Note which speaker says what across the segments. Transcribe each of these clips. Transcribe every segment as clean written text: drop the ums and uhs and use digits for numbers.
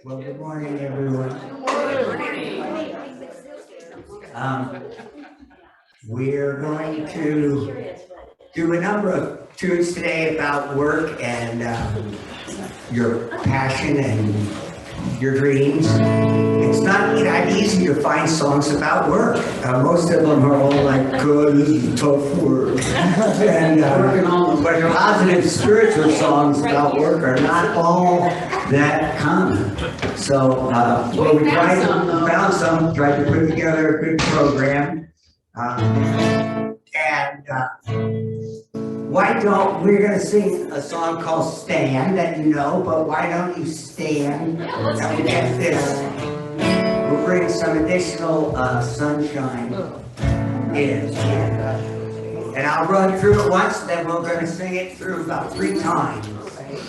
Speaker 1: Well, good morning, everyone. We're going to do a number of tunes today about work and your passion and your dreams. It's not that easy to find songs about work. Most of them are all like, "Good, this is tough work." And but positive spiritual songs about work are not all that common. So we found some, tried to put together a good program. Why don't, we're gonna sing a song called Stand that you know, but why don't you stand and we get this? We'll bring some additional sunshine in. And I'll run through it once, then we're gonna sing it through about 3 times. Okay.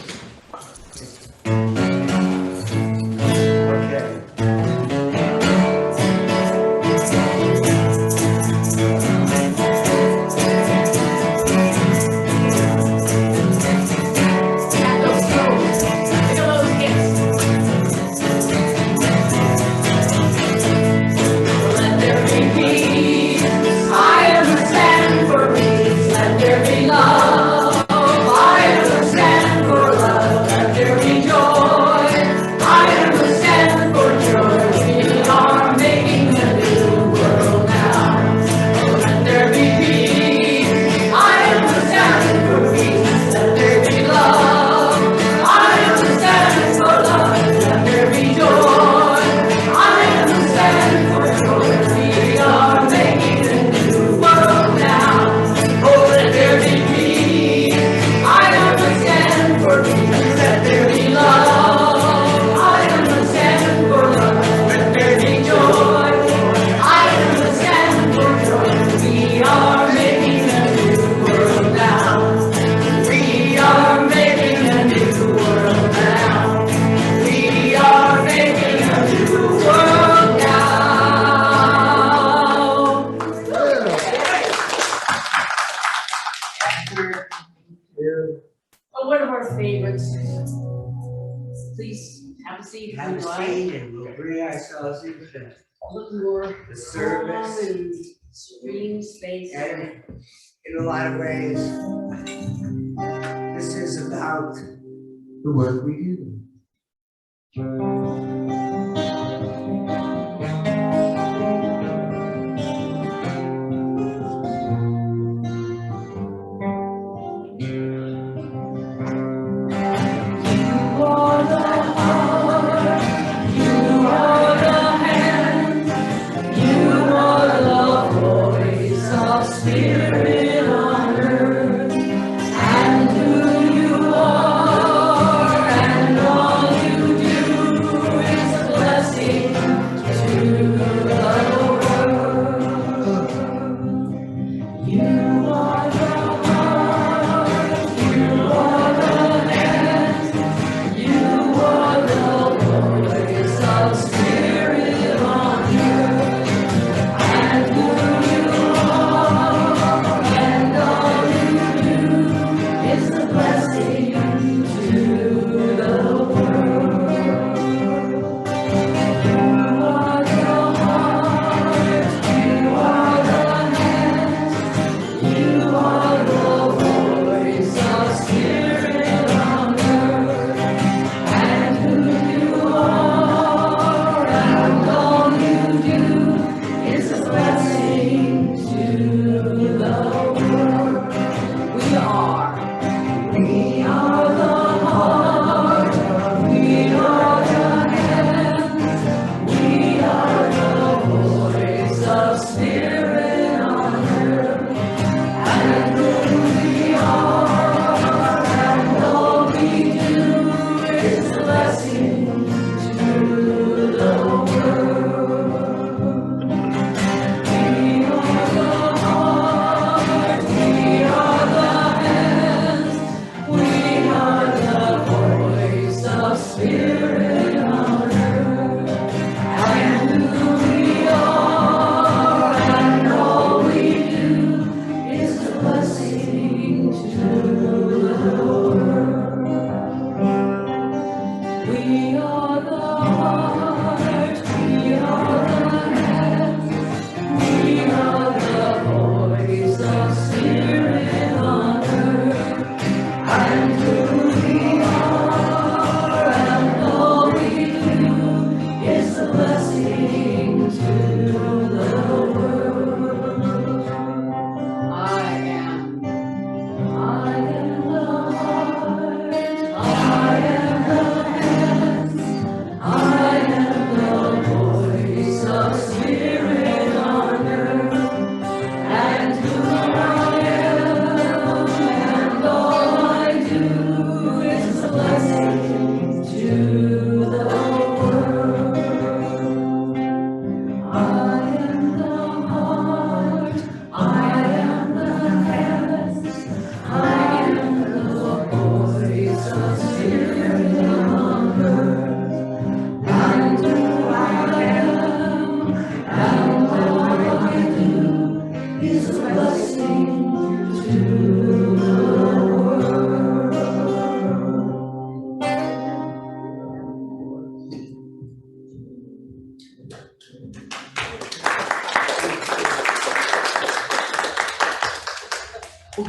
Speaker 2: One of our favorites. Please have a seat.
Speaker 1: Have a seat and we'll bring ourselves into the service.
Speaker 2: And serene space.
Speaker 1: And in a lot of ways, this is about the work we do.
Speaker 3: Spirit on earth, and who you are, and all you do is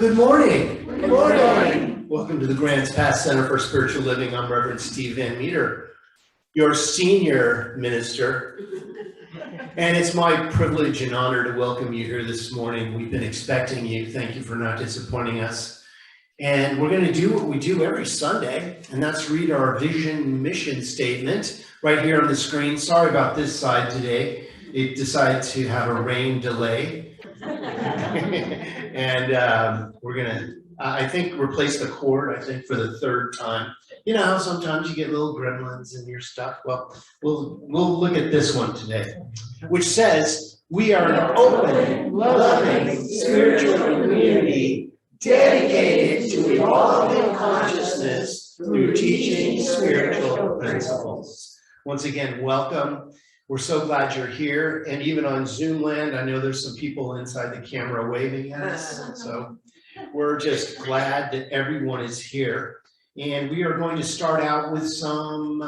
Speaker 3: Good morning.
Speaker 2: Good morning.
Speaker 3: Welcome to the Grants Pass Center for Spiritual Living. I'm Reverend Steve Van Meter, your senior minister. And it's my privilege and honor to welcome you here this morning. We've been expecting you. Thank you for not disappointing us. And we're going to do what we do every Sunday, and that's read our vision mission statement right here on the screen. Sorry about this side today. It decided to have a rain delay. And we're gonna, I think, replace the cord, I think, for the third time. You know how sometimes you get little gremlins in your stuff? Well, we'll look at this one today, which says, we are an open, loving, spiritual community dedicated to evolving consciousness through teaching spiritual principles. Once again, welcome. We're so glad you're here, and even on Zoom land, I know there's some people inside the camera waving at us, so we're just glad that everyone is here. And we are going to start out with some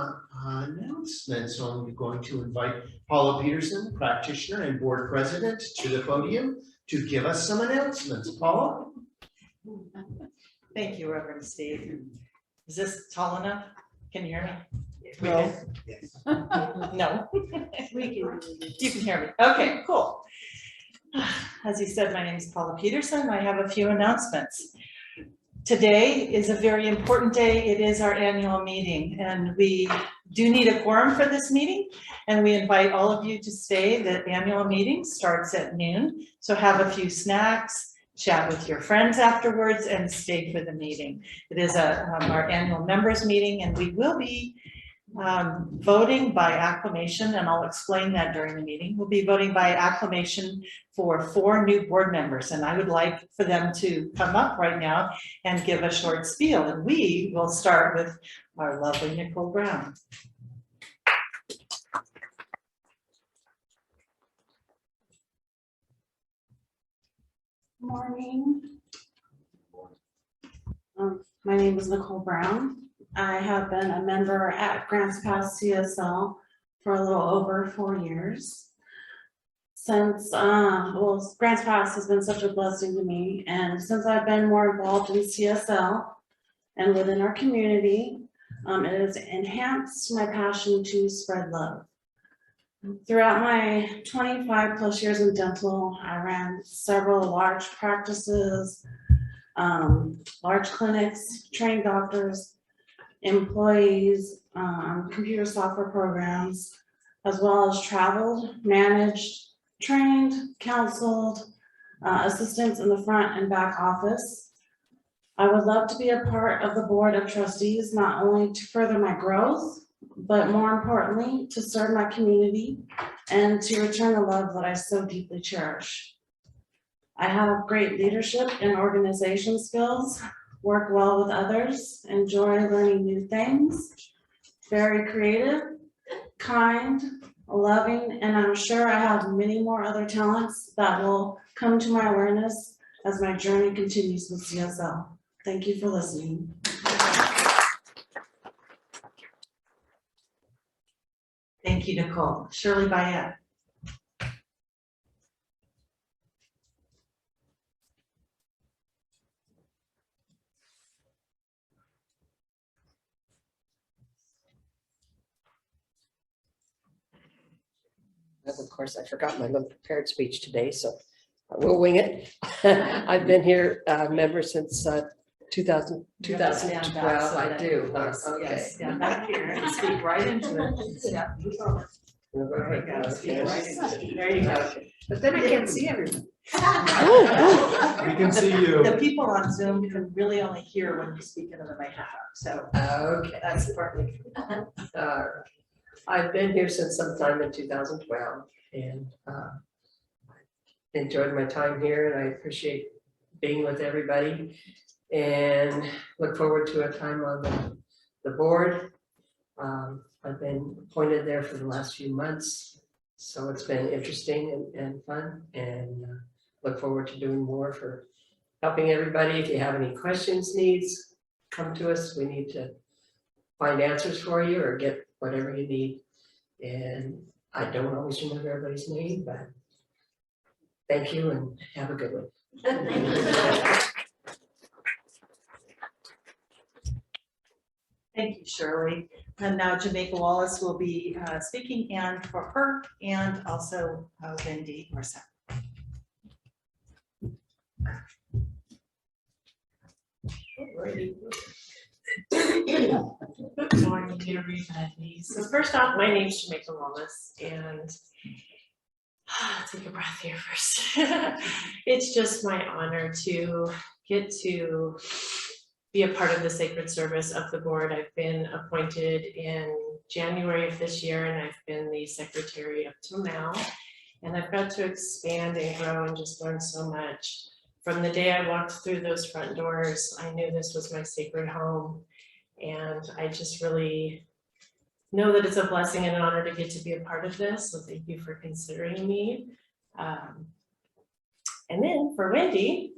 Speaker 3: announcements. So I'm going to invite Paula Peterson, practitioner and board president, to the podium to give us some announcements. Paula?
Speaker 4: Thank you, Reverend Steve. Is this tall enough? Can you hear me?
Speaker 3: No.
Speaker 4: No.
Speaker 2: We can.
Speaker 4: You can hear me. Okay, cool. As you said, my name is Paula Peterson. I have a few announcements. Today is a very important day. It is our annual meeting, and we do need a quorum for this meeting, and we invite all of you to stay. The annual meeting starts at noon, so have a few snacks, chat with your friends afterwards, and stay for the meeting. It is our annual members meeting, and we will be voting by acclamation, and I'll explain that during the meeting. We'll be voting by acclamation for 4 new board members, and I would like for them to come up right now and give a short spiel. And we will start with our lovely Nicole Brown.
Speaker 5: Morning. My name is Nicole Brown. I have been a member at Grants Pass CSL for a little over 4 years. Since, Grants Pass has been such a blessing to me, and since I've been more involved in CSL and within our community, it has enhanced my passion to spread love. Throughout my 25 plus years in dental, I ran several large practices, large clinics, trained doctors, employees, computer software programs, as well as traveled, managed, trained, counseled, assistants in the front and back office. I would love to be a part of the board of trustees, not only to further my growth, but more importantly, to serve my community and to return the love that I so deeply cherish. I have great leadership and organization skills, work well with others, enjoy learning new things, very creative, kind, loving, and I'm sure I have many more other talents that will come to my awareness as my journey continues with CSL. Thank you for listening.
Speaker 4: Thank you, Nicole. Shirley Bayette.
Speaker 6: Of course, I forgot my little prepared speech today, so we'll wing it. I've been here, member since 2012. I do.
Speaker 4: Yes,
Speaker 6: Okay.
Speaker 4: stand back here and speak right into it. Yeah. There you go. Speak right into it. There you go.
Speaker 6: But then I can't see everyone.
Speaker 3: We can see you.
Speaker 4: The people on Zoom can really only hear when you speak into the microphone, so
Speaker 6: Okay.
Speaker 4: that's partly.
Speaker 6: I've been here since sometime in 2012, and enjoyed my time here, and I appreciate being with everybody, and look forward to a time on the board. I've been appointed there for the last few months, so it's been interesting and fun, and look forward to doing more for helping everybody. If you have any questions, needs, come to us. We need to find answers for you or get whatever you need. And I don't always remember everybody's name, but thank you and have a good one.
Speaker 4: Thank you, Shirley. And now Jamaica Wallace will be speaking, and for her, and also Wendy Orsa.
Speaker 7: Good morning, everybody. So first off, my name is Jamaica Wallace, and take a breath here first. It's just my honor to get to be a part of the sacred service of the board. I've been appointed in January of this year, and I've been the secretary up till now. And I've got to expand and grow and just learn so much. From the day I walked through those front doors, I knew this was my sacred home. And I just really know that it's a blessing and an honor to get to be a part of this. So thank you for considering me. And then for Wendy,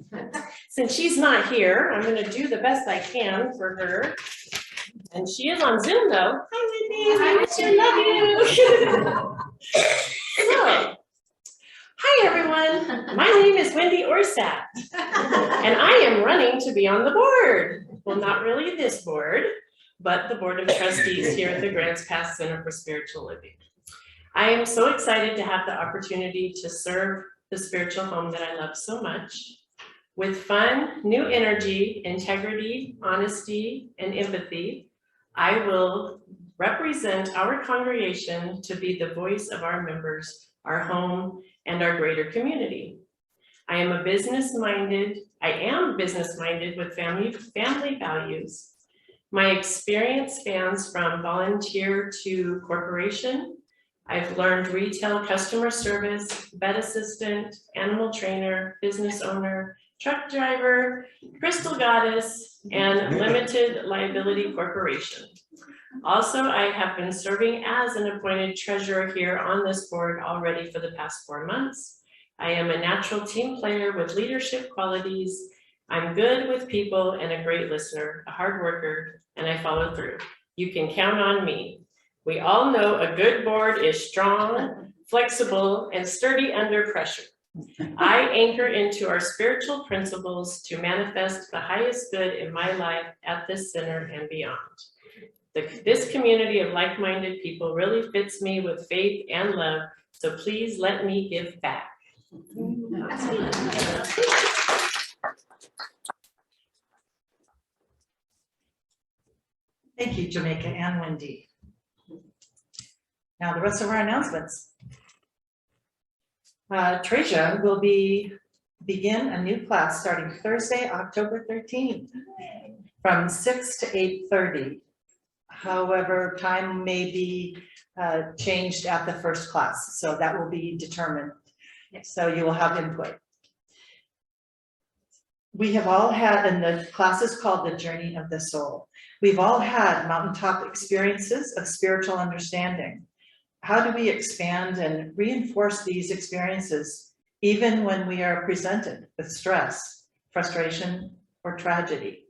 Speaker 7: since she's not here, I'm gonna do the best I can for her. And she is on Zoom though. Hi Wendy, I miss you, love you. So, hi everyone, my name is Wendy Orsat, and I am running to be on the board. Well, not really this board, but the Board of Trustees here at the Grants Pass Center for Spiritual Living. I am so excited to have the opportunity to serve the spiritual home that I love so much. With fun, new energy, integrity, honesty, and empathy, I will represent our congregation to be the voice of our members, our home, and our greater community. I am business-minded with family values. My experience spans from volunteer to corporation. I've learned retail customer service, vet assistant, animal trainer, business owner, truck driver, crystal goddess, and limited liability corporation. Also, I have been serving as an appointed treasurer here on this board already for the past 4 months. I am a natural team player with leadership qualities. I'm good with people and a great listener, a hard worker, and I follow through. You can count on me. We all know a good board is strong, flexible, and sturdy under pressure. I anchor into our spiritual principles to manifest the highest good in my life at this center and beyond. This community of like-minded people really fits me with faith and love, so please let me give back.
Speaker 4: Thank you, Jamaica and Wendy. Now the rest of our announcements. Treasure will begin a new class starting Thursday, October 13th from 6 to 8:30. However, time may be changed at the first class, so that will be determined. So you will have input. We have all had, and the class is called The Journey of the Soul. We've all had mountaintop experiences of spiritual understanding. How do we expand and reinforce these experiences even when we are presented with stress, frustration, or tragedy?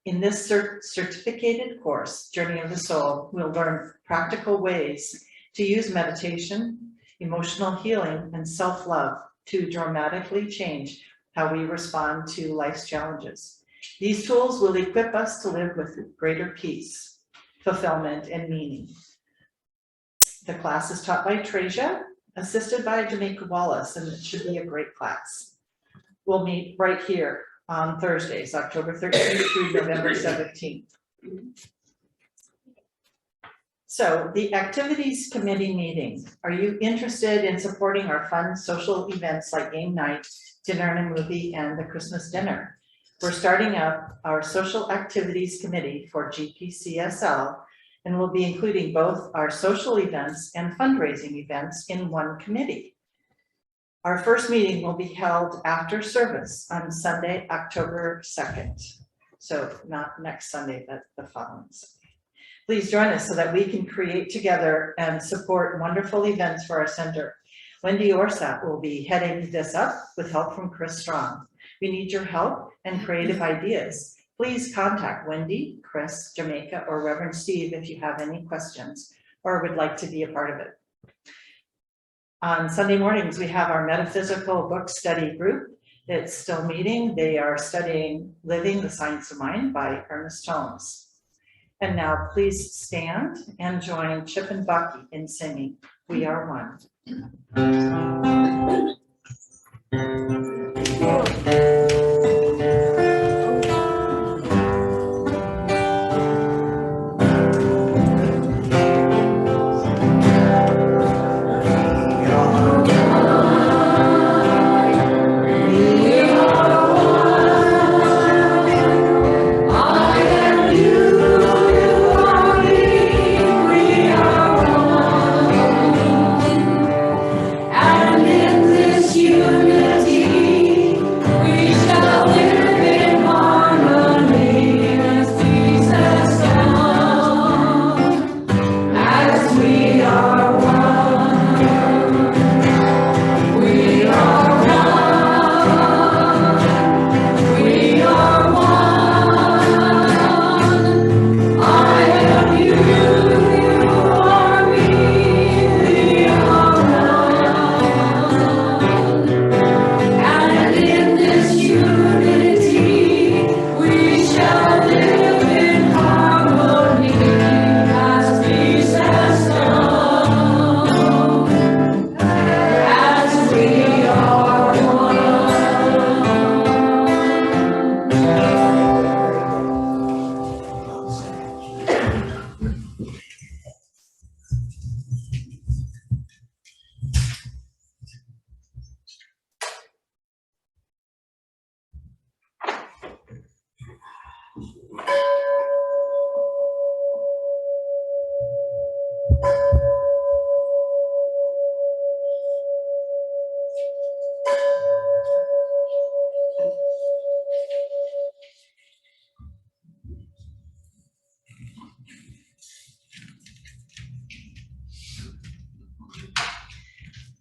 Speaker 4: In this certificated course, Journey of the Soul, we'll learn practical ways to use meditation, emotional healing, and self-love to dramatically change how we respond to life's challenges. These tools will equip us to live with greater peace, fulfillment, and meaning. The class is taught by Treasure, assisted by Jamaica Wallace, and it should be a great class. We'll meet right here on Thursdays, October 13th through November 17th. So the activities committee meeting. Are you interested in supporting our fun social events like game night, dinner and a movie, and the Christmas dinner? We're starting up our social activities committee for GPCSL, and we'll be including both our social events and fundraising events in one committee. Our first meeting will be held after service on Sunday, October 2nd. So not next Sunday, but the following Sunday. Please join us so that we can create together and support wonderful events for our center. Wendy Orsat will be heading this up with help from Chris Strong. We need your help and creative ideas. Please contact Wendy, Chris, Jamaica, or Reverend Steve if you have any questions or would like to be a part of it. On Sunday mornings, we have our metaphysical book study group. It's still meeting. They are studying Living the Science of Mind by Ernest Holmes. And now please stand and join Chip and Bucky in singing We Are One.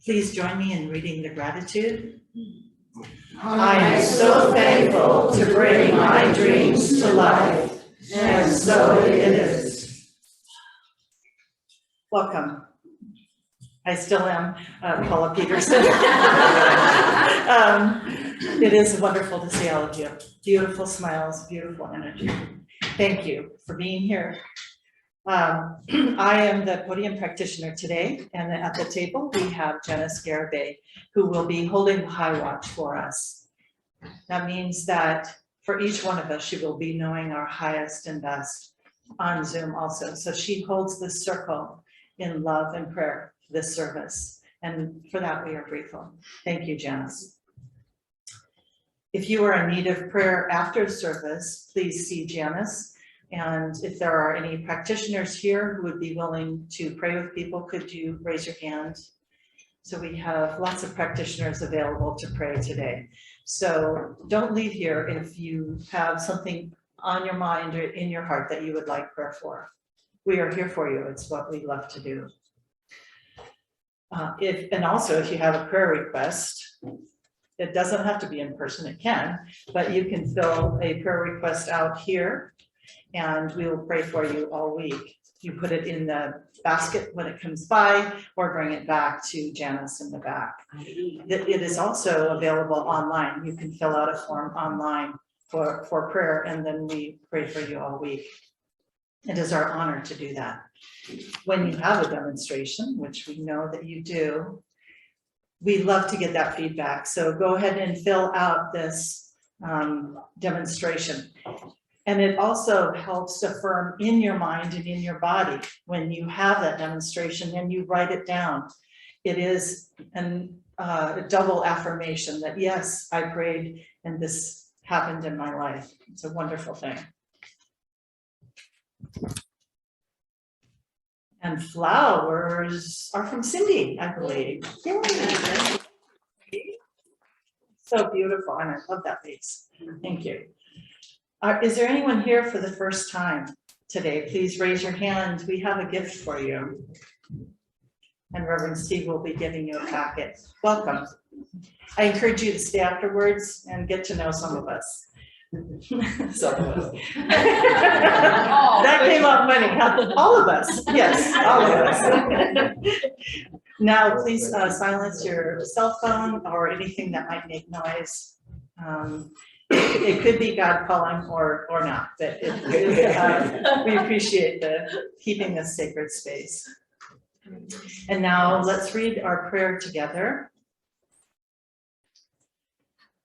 Speaker 4: Please join me in reading the gratitude. I am so thankful to bring my dreams to life, and so it is. Welcome. I still am Paula Peterson. It is wonderful to see all of you. Beautiful smiles, beautiful energy. Thank you for being here. I am the podium practitioner today, and at the table we have Janice Garibay, who will be holding the high watch for us. That means that for each one of us, she will be knowing our highest and best on Zoom also. So she holds this circle in love and prayer for this service, and for that we are grateful. Thank you, Janice. If you are in need of prayer after service, please see Janice. And if there are any practitioners here who would be willing to pray with people, could you raise your hand? So we have lots of practitioners available to pray today. So don't leave here if you have something on your mind or in your heart that you would like prayer for. We are here for you. It's what we love to do. And also if you have a prayer request, it doesn't have to be in person, it can, but you can fill a prayer request out here and we will pray for you all week. You put it in the basket when it comes by or bring it back to Janice in the back. It is also available online. You can fill out a form online for prayer and then we pray for you all week. It is our honor to do that. When you have a demonstration, which we know that you do, we love to get that feedback. So go ahead and fill out this demonstration. And it also helps affirm in your mind and in your body when you have that demonstration and you write it down. It is a double affirmation that yes, I prayed and this happened in my life. It's a wonderful thing. And flowers are from Cindy, I believe. Yay. So beautiful, and I love that vase. Thank you. Is there anyone here for the first time today? Please raise your hand. We have a gift for you. And Reverend Steve will be giving you a packet. Welcome. I encourage you to stay afterwards and get to know some of us. Some of us. That came out funny, huh? All of us. Yes, all of us. Now, please silence your cell phone or anything that might make noise. It could be God calling or not, but we appreciate keeping this sacred space. And now let's read our prayer together.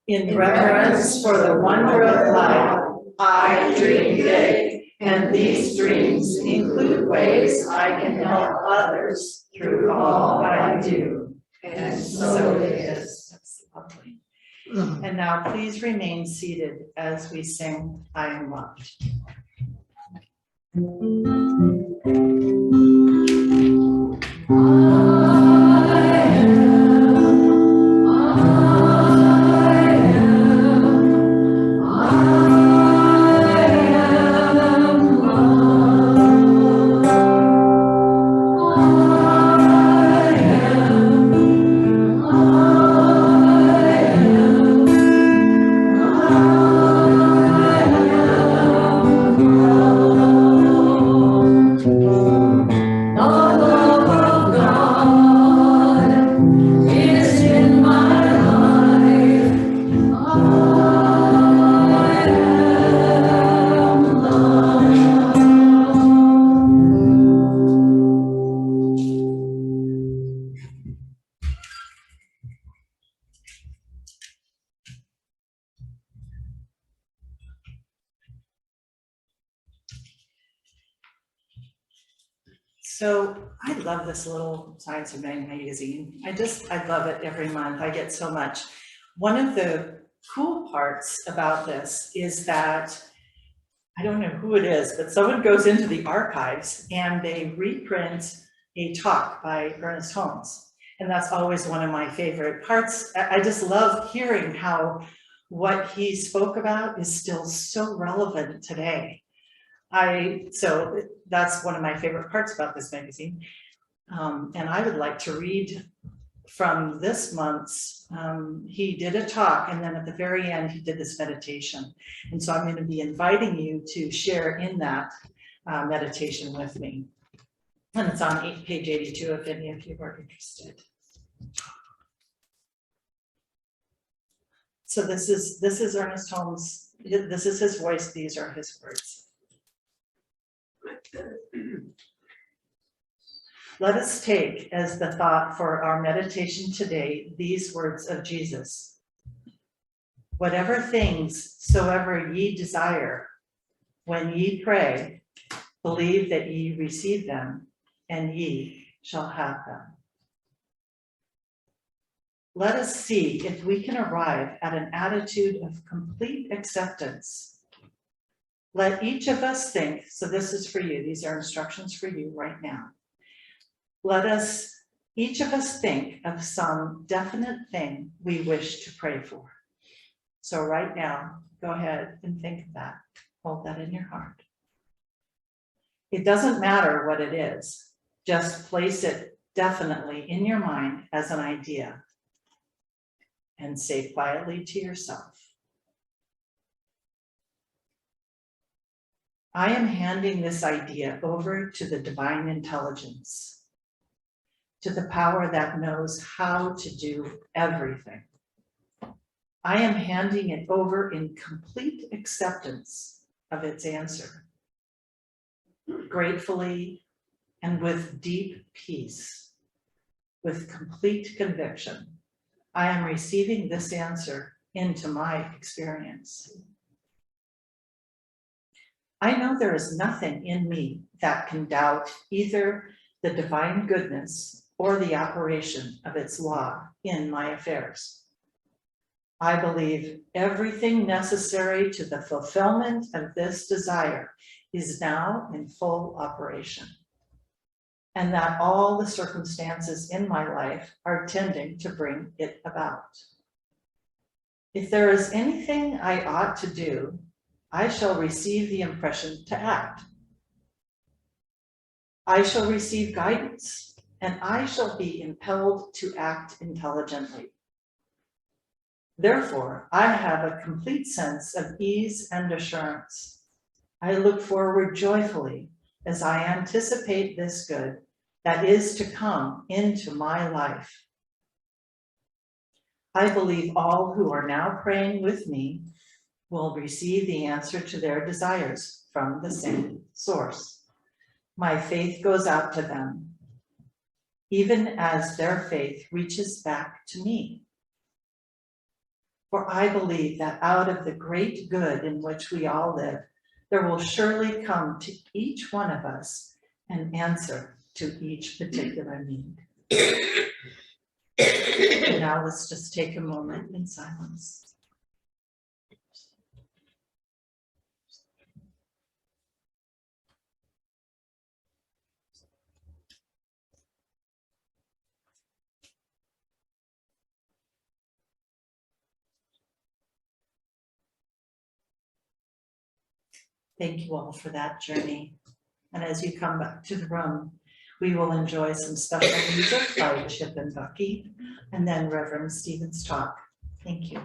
Speaker 4: In reverence for the wonder of life, I dream big, and these dreams include ways I can help others through all I do. And so it is. That's lovely. And now please remain seated as we sing I Am Loved. So I love this little Science of Man magazine. I love it every month. I get so much. One of the cool parts about this is that, I don't know who it is, but someone goes into the archives and they reprint a talk by Ernest Holmes. And that's always one of my favorite parts. I just love hearing how what he spoke about is still so relevant today. So that's one of my favorite parts about this magazine. And I would like to read from this month's, he did a talk, and then at the very end, he did this meditation. And so I'm going to be inviting you to share in that meditation with me. And it's on page 82 if any of you are interested. So this is Ernest Holmes. This is his voice. These are his words. Let us take as the thought for our meditation today these words of Jesus. Whatever things soever ye desire, when ye pray, believe that ye receive them, and ye shall have them. Let us see if we can arrive at an attitude of complete acceptance. Let each of us think, so this is for you, these are instructions for you right now. Let us, each of us think of some definite thing we wish to pray for. So right now, go ahead and think of that. Hold that in your heart. It doesn't matter what it is. Just place it definitely in your mind as an idea and say quietly to yourself, I am handing this idea over to the divine intelligence, to the power that knows how to do everything. I am handing it over in complete acceptance of its answer, gratefully and with deep peace, with complete conviction. I am receiving this answer into my experience. I know there is nothing in me that can doubt either the divine goodness or the operation of its law in my affairs. I believe everything necessary to the fulfillment of this desire is now in full operation, and that all the circumstances in my life are tending to bring it about. If there is anything I ought to do, I shall receive the impression to act. I shall receive guidance, and I shall be impelled to act intelligently. Therefore, I have a complete sense of ease and assurance. I look forward joyfully as I anticipate this good that is to come into my life. I believe all who are now praying with me will receive the answer to their desires from the same source. My faith goes out to them, even as their faith reaches back to me. For I believe that out of the great good in which we all live, there will surely come to each one of us an answer to each particular need. And now let's just take a moment in silence. Thank you all for that journey. And as you come back to the room, we will enjoy some special music by Chip and Bucky, and then Reverend Stephen's talk. Thank you.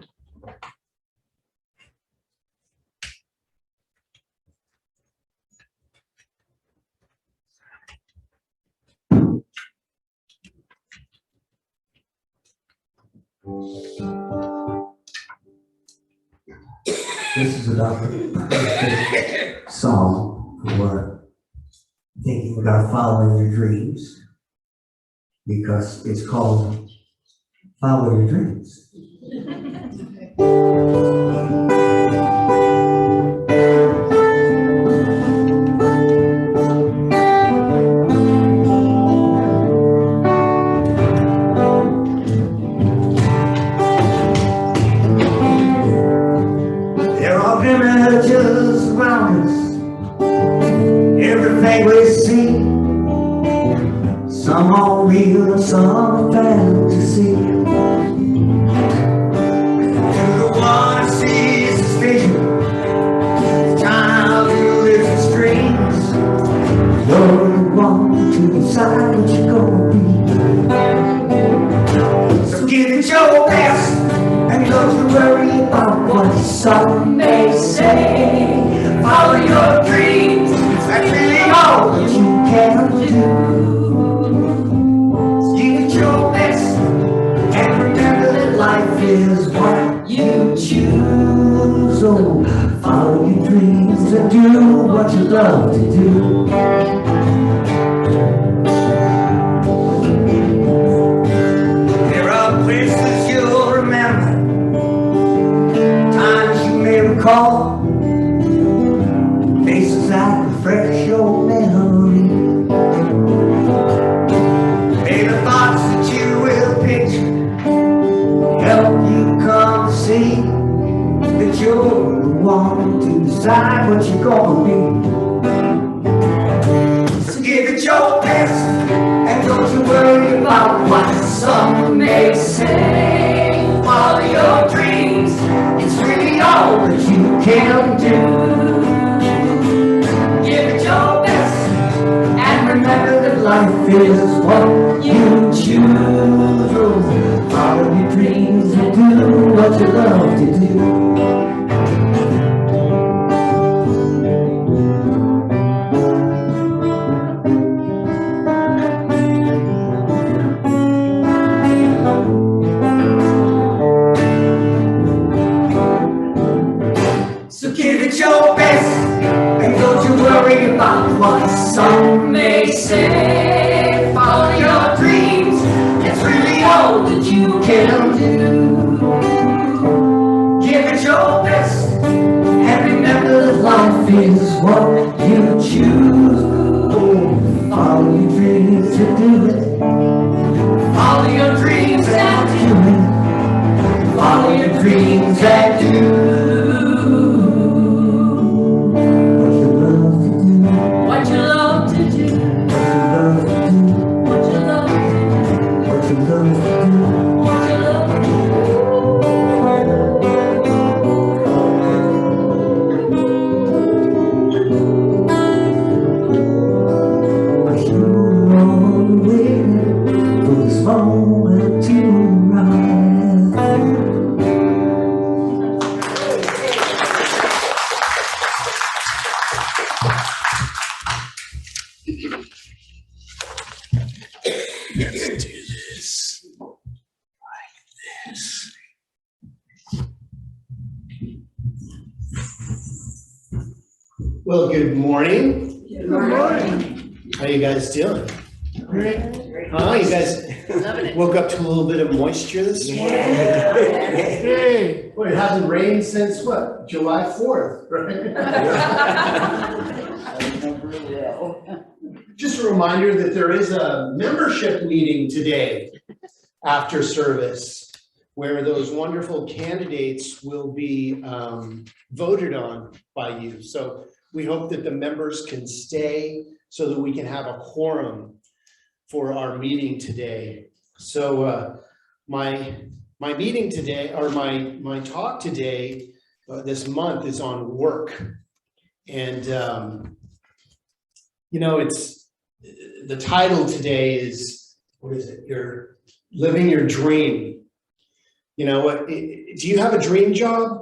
Speaker 1: This is about the song for thinking about following your dreams, because it's called Follow Your Dreams. Images around us, everything we see, some are real and some are fantasy. To the one who sees this vision, the child who lives his dreams, you're the one to decide what you're gonna be. So give it your best, and don't you worry about what some may say. Follow your dreams, that's really all that you can do. Give it your best, and remember that life is what you choose. So follow your dreams and do what you love to do. There are places you'll remember, recall, faces that refresh your memory. May the thoughts that you will picture help you come to see that you're the one to decide what you're gonna be. So give it your best, and don't you worry about what some may say. Follow your dreams, it's really all that you can do. Give it your best, and remember that life is what you choose. Follow your dreams and do what you love to do. Your best, and don't you worry about what some may say. Follow your dreams, it's really all that you can do. Give it your best, and remember that life is what you choose. Oh, follow your dreams and do it. Follow your dreams and do it. Follow your dreams and do.
Speaker 3: Well, good morning.
Speaker 2: Good morning.
Speaker 3: How you guys doing? Huh? You guys
Speaker 7: Loving it.
Speaker 3: woke up to a little bit of moisture this morning?
Speaker 1: Yeah.
Speaker 3: Hey, well, it hasn't rained since what? July 4th, right? Just a reminder that there is a membership meeting today after service where those wonderful candidates will be voted on by you. So we hope that the members can stay so that we can have a quorum for our meeting today. So my meeting today, or my talk today, this month is on work. And you know, it's the title today is, what is it? You're living your dream. You know what? Do you have a dream job?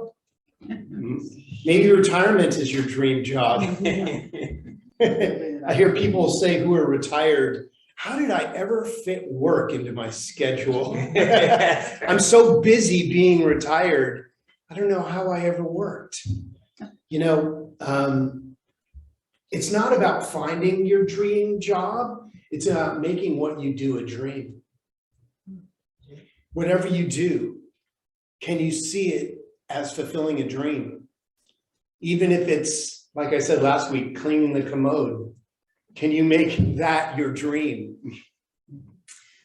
Speaker 3: Maybe retirement is your dream job. I hear people say who are retired, how did I ever fit work into my schedule? I'm so busy being retired. I don't know how I ever worked. You know, it's not about finding your dream job. It's about making what you do a dream. Whatever you do, can you see it as fulfilling a dream? Even if it's, like I said last week, cleaning the commode, can you make that your dream?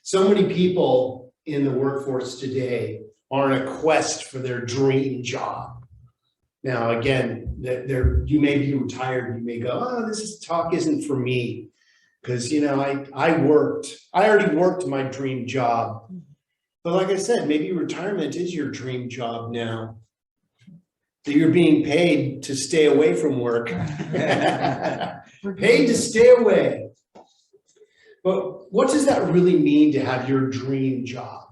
Speaker 3: So many people in the workforce today are on a quest for their dream job. Now, again, you may be retired, you may go, oh, this talk isn't for me. Because, you know, I already worked my dream job. But like I said, maybe retirement is your dream job now. That you're being paid to stay away from work. Paid to stay away. But what does that really mean to have your dream job?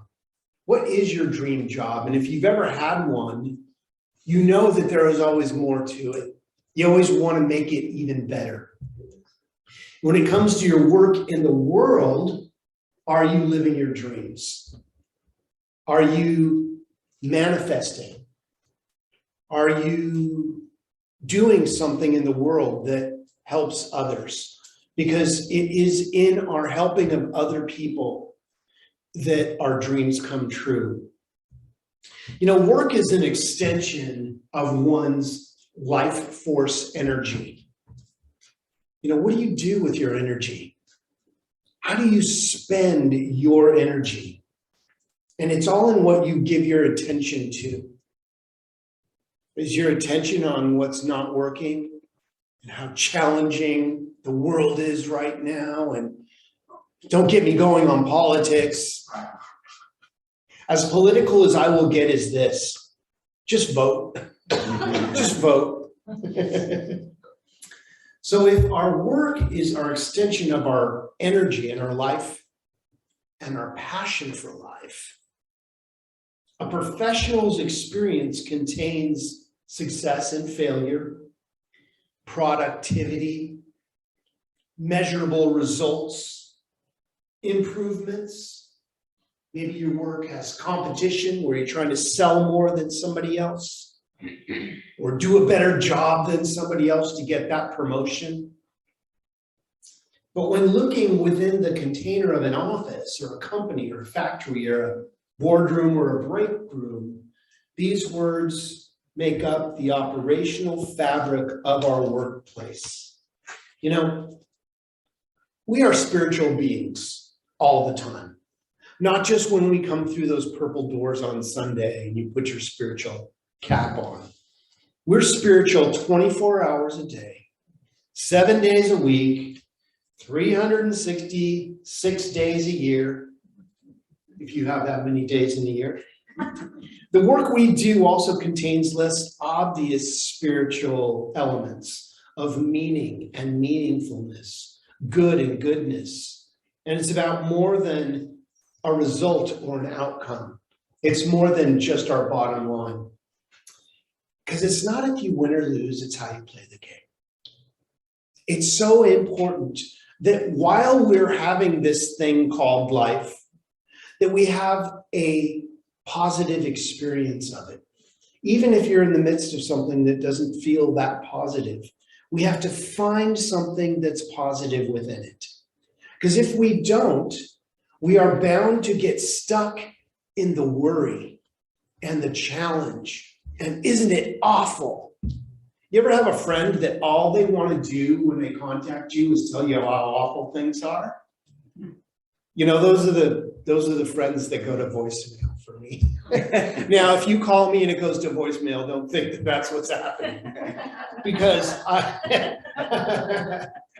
Speaker 3: What is your dream job? And if you've ever had one, you know that there is always more to it. You always want to make it even better. When it comes to your work in the world, are you living your dreams? Are you manifesting? Are you doing something in the world that helps others? Because it is in our helping of other people that our dreams come true. You know, work is an extension of one's life force energy. You know, what do you do with your energy? How do you spend your energy? And it's all in what you give your attention to. Is your attention on what's not working and how challenging the world is right now? And don't get me going on politics. As political as I will get is this: just vote. Just vote. So if our work is our extension of our energy and our life and our passion for life, a professional's experience contains success and failure, productivity, measurable results, improvements. Maybe your work has competition where you're trying to sell more than somebody else or do a better job than somebody else to get that promotion. But when looking within the container of an office or a company or a factory or a boardroom or a break room, these words make up the operational fabric of our workplace. You know, we are spiritual beings all the time, not just when we come through those purple doors on Sunday and you put your spiritual cap on. We're spiritual 24 hours a day, 7 days a week, 366 days a year, if you have that many days in a year. The work we do also contains less obvious spiritual elements of meaning and meaningfulness, good and goodness. And it's about more than a result or an outcome. It's more than just our bottom line. Because it's not if you win or lose, it's how you play the game. It's so important that while we're having this thing called life, that we have a positive experience of it. Even if you're in the midst of something that doesn't feel that positive, we have to find something that's positive within it. Because if we don't, we are bound to get stuck in the worry and the challenge. And isn't it awful? You ever have a friend that all they want to do when they contact you is tell you how awful things are? You know, those are the friends that go to voicemail for me. Now, if you call me and it goes to voicemail, don't think that that's what's happening. Because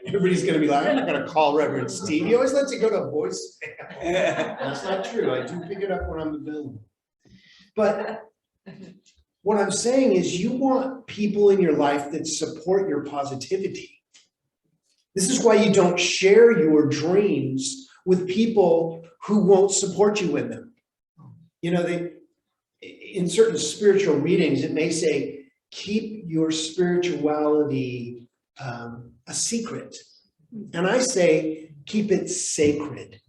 Speaker 3: everybody's gonna be like, I'm not gonna call Reverend Steve. He always lets it go to voicemail. That's not true. I do pick it up when I'm available. But what I'm saying is you want people in your life that support your positivity. This is why you don't share your dreams with people who won't support you in them. You know, in certain spiritual readings, it may say, keep your spirituality a secret. And I say, keep it sacred.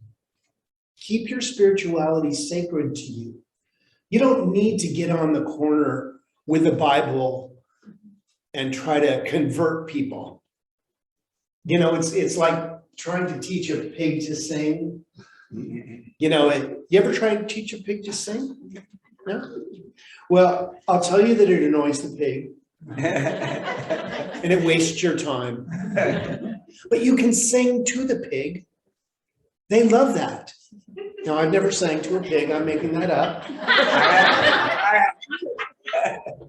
Speaker 3: Keep your spirituality sacred to you. You don't need to get on the corner with the Bible and try to convert people. You know, it's like trying to teach a pig to sing. You know, you ever try to teach a pig to sing? No? Well, I'll tell you that it annoys the pig. And it wastes your time. But you can sing to the pig. They love that. Now, I've never sang to a pig. I'm making that up.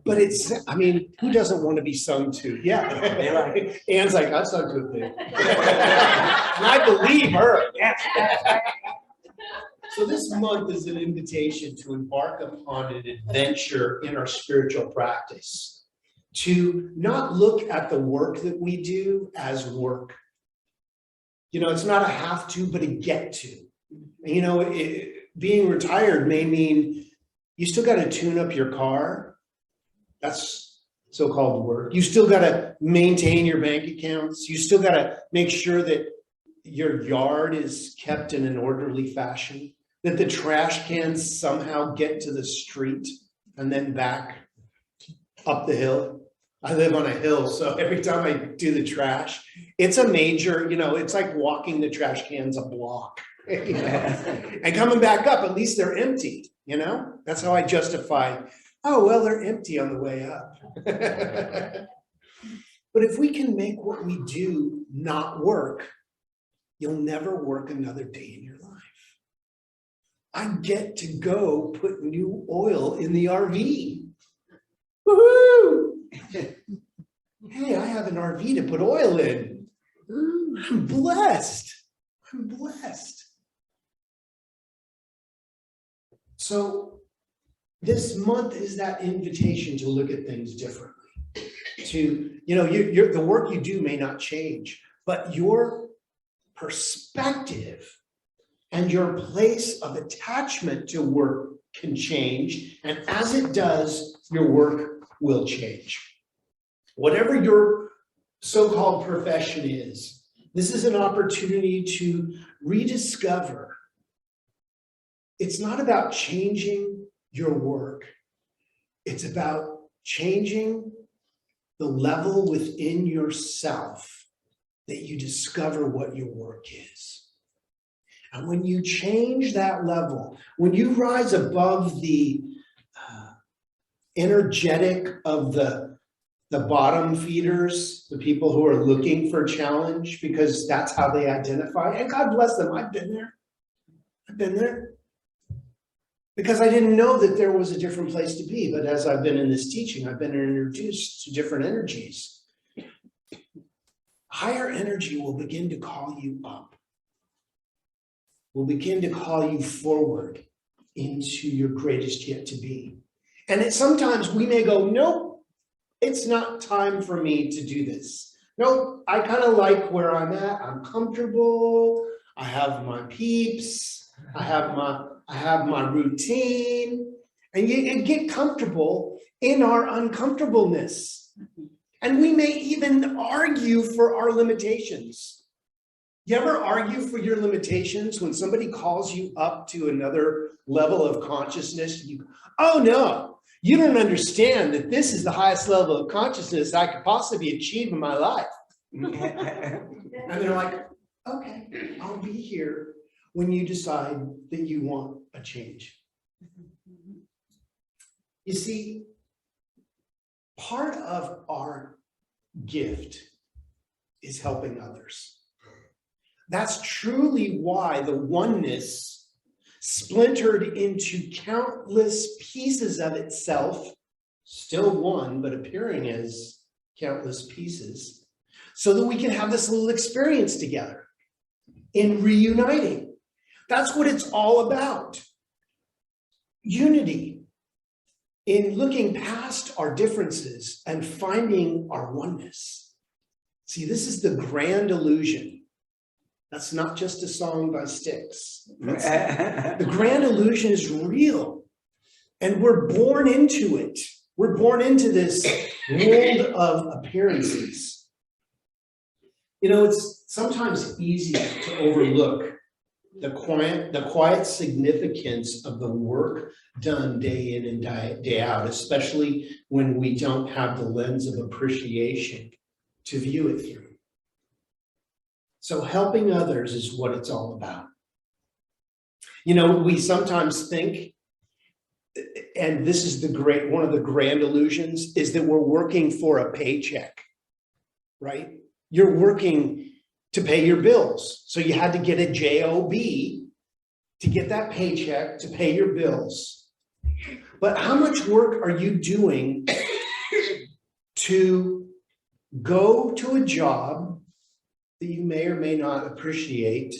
Speaker 3: But I mean, who doesn't want to be sung to? Yeah. Anne's like, I sung to a pig. And I believe her. So this month is an invitation to embark upon an adventure in our spiritual practice, to not look at the work that we do as work. You know, it's not a have to, but a get to. You know, being retired may mean you still got to tune up your car. That's so-called work. You still got to maintain your bank accounts. You still got to make sure that your yard is kept in an orderly fashion, that the trash cans somehow get to the street and then back up the hill. I live on a hill, so every time I do the trash, it's a major, you know, it's like walking the trash cans a block. You know? And coming back up, at least they're empty, you know? That's how I justify, oh, well, they're empty on the way up. But if we can make what we do not work, you'll never work another day in your life. I get to go put new oil in the RV. Woohoo! Hey, I have an RV to put oil in. I'm blessed. I'm blessed. So this month is that invitation to look at things differently. To, you know, the work you do may not change, but your perspective and your place of attachment to work can change. And as it does, your work will change. Whatever your so-called profession is, this is an opportunity to rediscover. It's not about changing your work. It's about changing the level within yourself that you discover what your work is. And when you change that level, when you rise above the energetic of the bottom feeders, the people who are looking for challenge, because that's how they identify, and God bless them, I've been there. I've been there. Because I didn't know that there was a different place to be, but as I've been in this teaching, I've been introduced to different energies. Higher energy will begin to call you up. Will begin to call you forward into your greatest yet to be. And sometimes we may go, nope, it's not time for me to do this. Nope, I kind of like where I'm at. I'm comfortable. I have my peeps. I have my routine. And you get comfortable in our uncomfortableness. And we may even argue for our limitations. You ever argue for your limitations when somebody calls you up to another level of consciousness? Oh no, You don't understand that this is the highest level of consciousness I could possibly achieve in my life. And they're like, okay, I'll be here when you decide that you want a change. You see, part of our gift is helping others. That's truly why the oneness splintered into countless pieces of itself, still one, but appearing as countless pieces, so that we can have this little experience together in reuniting. That's what it's all about. Unity. In looking past our differences and finding our oneness. See, this is the grand illusion. That's not just a song by Styx. The grand illusion is real. And we're born into it. We're born into this world of appearances. You know, it's sometimes easy to overlook the quiet significance of the work done day in and day out, especially when we don't have the lens of appreciation to view it through. So helping others is what it's all about. You know, we sometimes think, and this is one of the grand illusions, is that we're working for a paycheck, right? You're working to pay your bills. So you had to get a job to get that paycheck to pay your bills. But how much work are you doing to go to a job that you may or may not appreciate,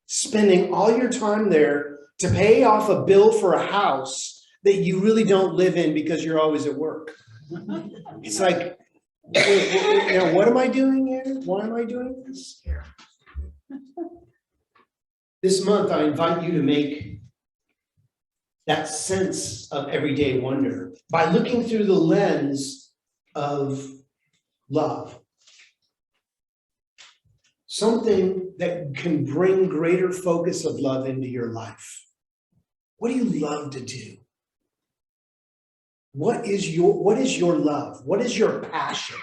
Speaker 3: spending all your time there to pay off a bill for a house that you really don't live in because you're always at work? It's like, you know, what am I doing here? Why am I doing this? This month, I invite you to make that sense of everyday wonder by looking through the lens of love. Something that can bring greater focus of love into your life. What do you love to do? What is your love? What is your passion?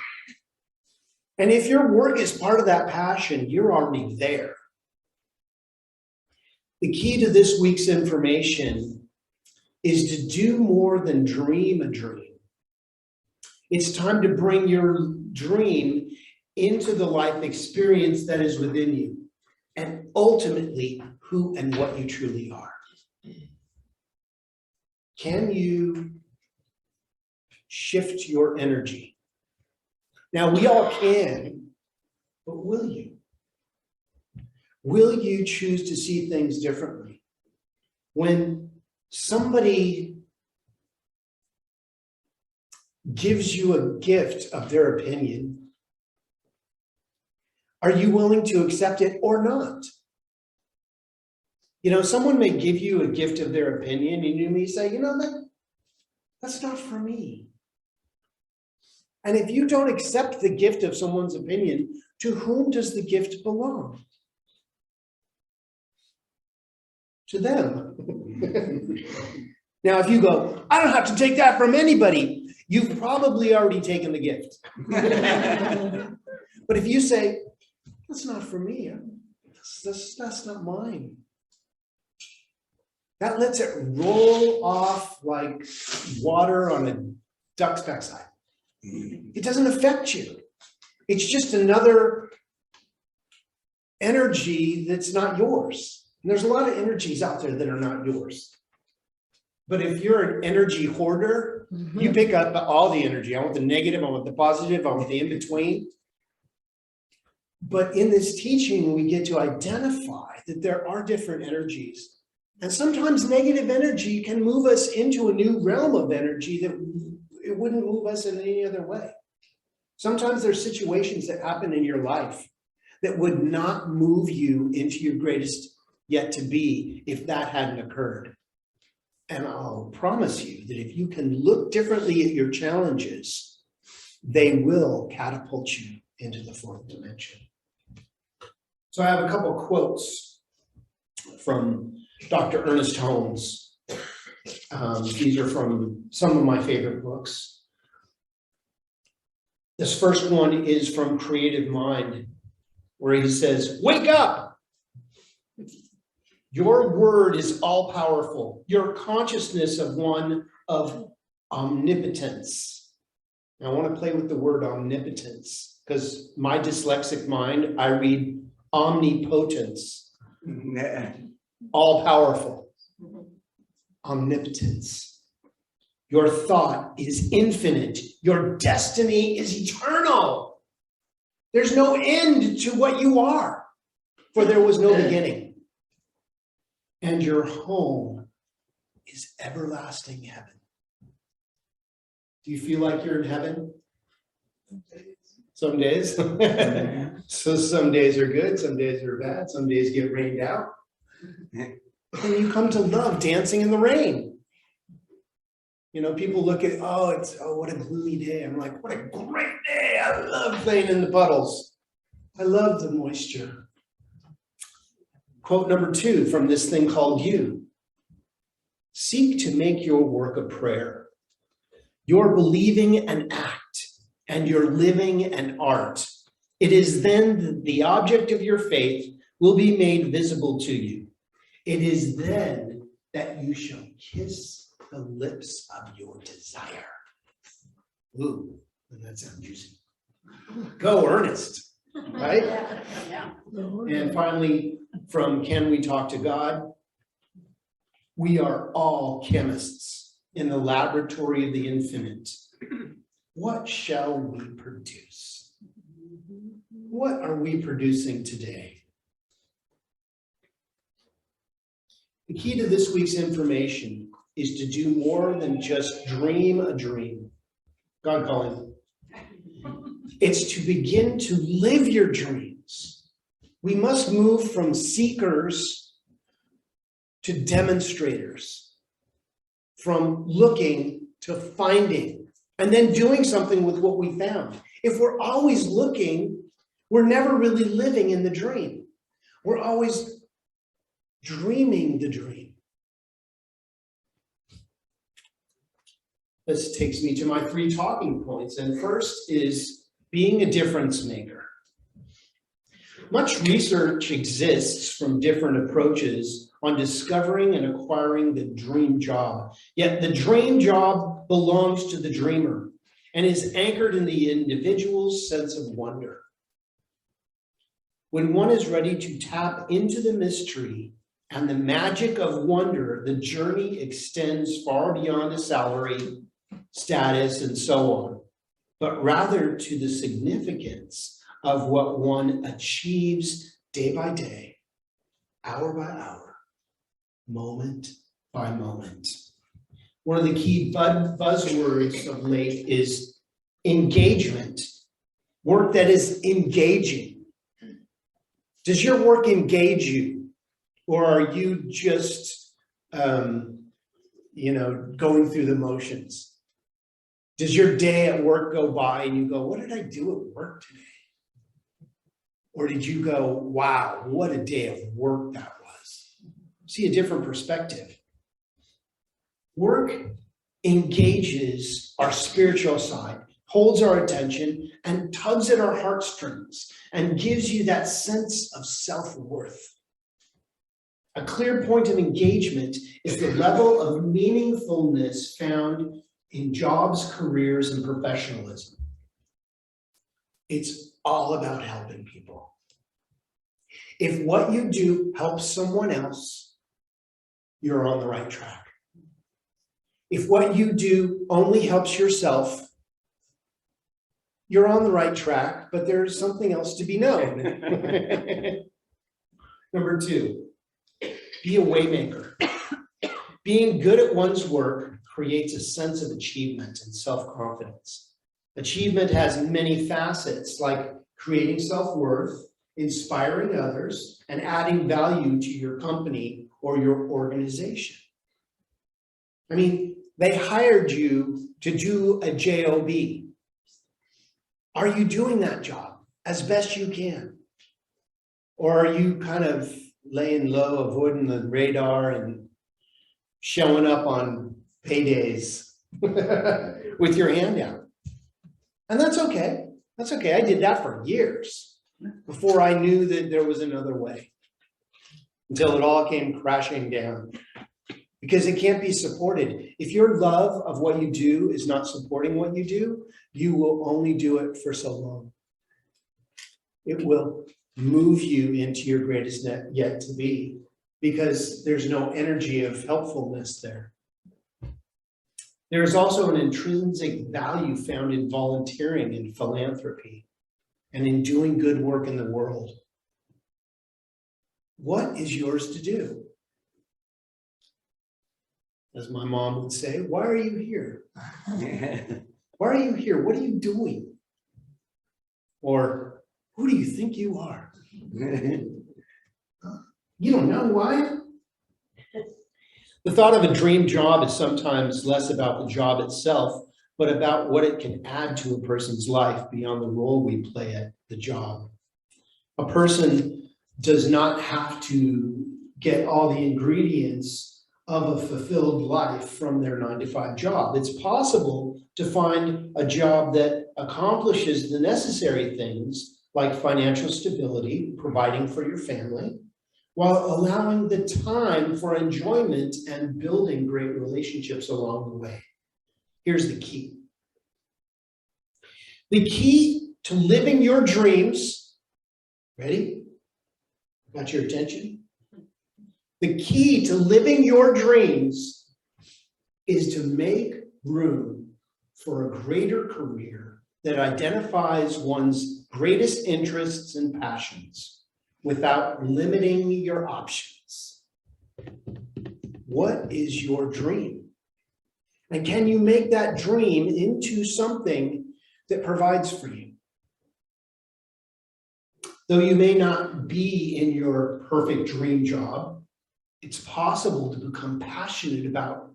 Speaker 3: And if your work is part of that passion, you're already there. The key to this week's information is to do more than dream a dream. It's time to bring your dream into the life experience that is within you, and ultimately who and what you truly are. Can you shift your energy? Now, we all can, but will you? Will you choose to see things differently? When somebody gives you a gift of their opinion, are you willing to accept it or not? You know, someone may give you a gift of their opinion and you may say, you know, that's not for me. And if you don't accept the gift of someone's opinion, to whom does the gift belong? To them. Now, if you go, I don't have to take that from anybody, you've probably already taken the gift. But if you say, that's not for me, that's not mine. That lets it roll off like water on a duck's backside. It doesn't affect you. It's just another energy that's not yours. And there's a lot of energies out there that are not yours. But if you're an energy hoarder, you pick up all the energy. I want the negative, I want the positive, I want the in-between. But in this teaching, we get to identify that there are different energies. And sometimes negative energy can move us into a new realm of energy that it wouldn't move us in any other way. Sometimes there's situations that happen in your life that would not move you into your greatest yet to be if that hadn't occurred. And I'll promise you that if you can look differently at your challenges, they will catapult you into the fourth dimension. So I have a couple quotes from Dr. Ernest Holmes. These are from some of my favorite books. This first one is from Creative Mind, where he says, "Wake up! Your word is all powerful. Your consciousness of one of omnipotence." And I want to play with the word omnipotence because my dyslexic mind, I read omnipotence, all powerful, omnipotence. Your thought is infinite. Your destiny is eternal. There's no end to what you are, for there was no beginning. And your home is everlasting heaven. Do you feel like you're in heaven? Some days. So some days are good, some days are bad, some days get rained out. And you come to love dancing in the rain. You know, people look at, oh, what a gloomy day. I'm like, what a great day. I love playing in the puddles. I love the moisture. Quote number 2 from this thing called You. Seek to make your work a prayer. Your believing an act, and your living an art. It is then the object of your faith will be made visible to you. It is then that you shall kiss the lips of your desire. Ooh, doesn't that sound juicy? Go Ernest, right?
Speaker 2: Yeah.
Speaker 3: And finally, from Can We Talk to God? We are all chemists in the laboratory of the infinite. What shall we produce? What are we producing today? The key to this week's information is to do more than just dream a dream. God calling. It's to begin to live your dreams. We must move from seekers to demonstrators, from looking to finding, and then doing something with what we found. If we're always looking, we're never really living in the dream. We're always dreaming the dream. This takes me to my 3 talking points. And first is being a difference maker. Much research exists from different approaches on discovering and acquiring the dream job. Yet the dream job belongs to the dreamer and is anchored in the individual's sense of wonder. When one is ready to tap into the mystery and the magic of wonder, the journey extends far beyond a salary, status, and so on, but rather to the significance of what one achieves day by day, hour by hour, moment by moment. One of the key buzzwords of late is engagement, work that is engaging. Does your work engage you? Or are you just, going through the motions? Does your day at work go by and you go, what did I do at work today? Or did you go, wow, what a day of work that was? See a different perspective. Work engages our spiritual side, holds our attention, and tugs at our heartstrings, and gives you that sense of self-worth. A clear point of engagement is the level of meaningfulness found in jobs, careers, and professionalism. It's all about helping people. If what you do helps someone else, you're on the right track. If what you do only helps yourself, you're on the right track, but there's something else to be known. Number 2, be a waymaker. Being good at one's work creates a sense of achievement and self-confidence. Achievement has many facets, like creating self-worth, inspiring others, and adding value to your company or your organization. I mean, they hired you to do a job. Are you doing that job as best you can? Or are you kind of laying low, avoiding the radar and showing up on paydays with your hand out. And that's okay. That's okay. I did that for years before I knew that there was another way. Until it all came crashing down. Because it can't be supported. If your love of what you do is not supporting what you do, you will only do it for so long. It will move you into your greatest net yet to be, because there's no energy of helpfulness there. There is also an intrinsic value found in volunteering and philanthropy and in doing good work in the world. What is yours to do? As my mom would say, why are you here? Why are you here? What are you doing? Or who do you think you are? You don't know why? The thought of a dream job is sometimes less about the job itself, but about what it can add to a person's life beyond the role we play at the job. A person does not have to get all the ingredients of a fulfilled life from their 9-to-5 job. It's possible to find a job that accomplishes the necessary things like financial stability, providing for your family, while allowing the time for enjoyment and building great relationships along the way. Here's the key. The key to living your dreams, ready? Got your attention? The key to living your dreams is to make room for a greater career that identifies one's greatest interests and passions without limiting your options. What is your dream? And can you make that dream into something that provides for you? Though you may not be in your perfect dream job, it's possible to become passionate about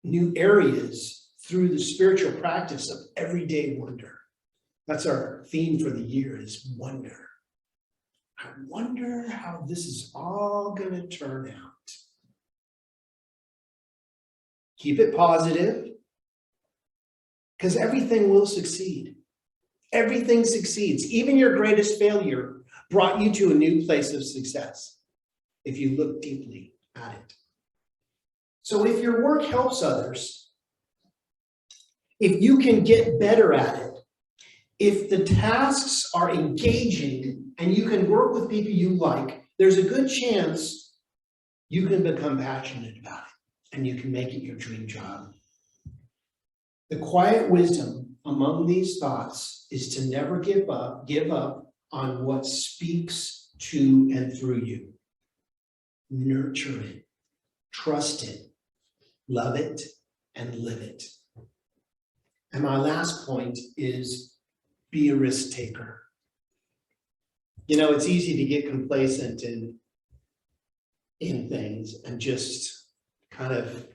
Speaker 3: new areas through the spiritual practice of everyday wonder. That's our theme for the year, is wonder. I wonder how this is all going to turn out. Keep it positive, because everything will succeed. Everything succeeds. Even your greatest failure brought you to a new place of success, if you look deeply at it. So if your work helps others, if you can get better at it, if the tasks are engaging and you can work with people you like, there's a good chance you can become passionate about it and you can make it your dream job. The quiet wisdom among these thoughts is to never give up on what speaks to and through you. Nurture it, trust it, love it, and live it. And my last point is be a risk taker. You know, it's easy to get complacent in things and just kind of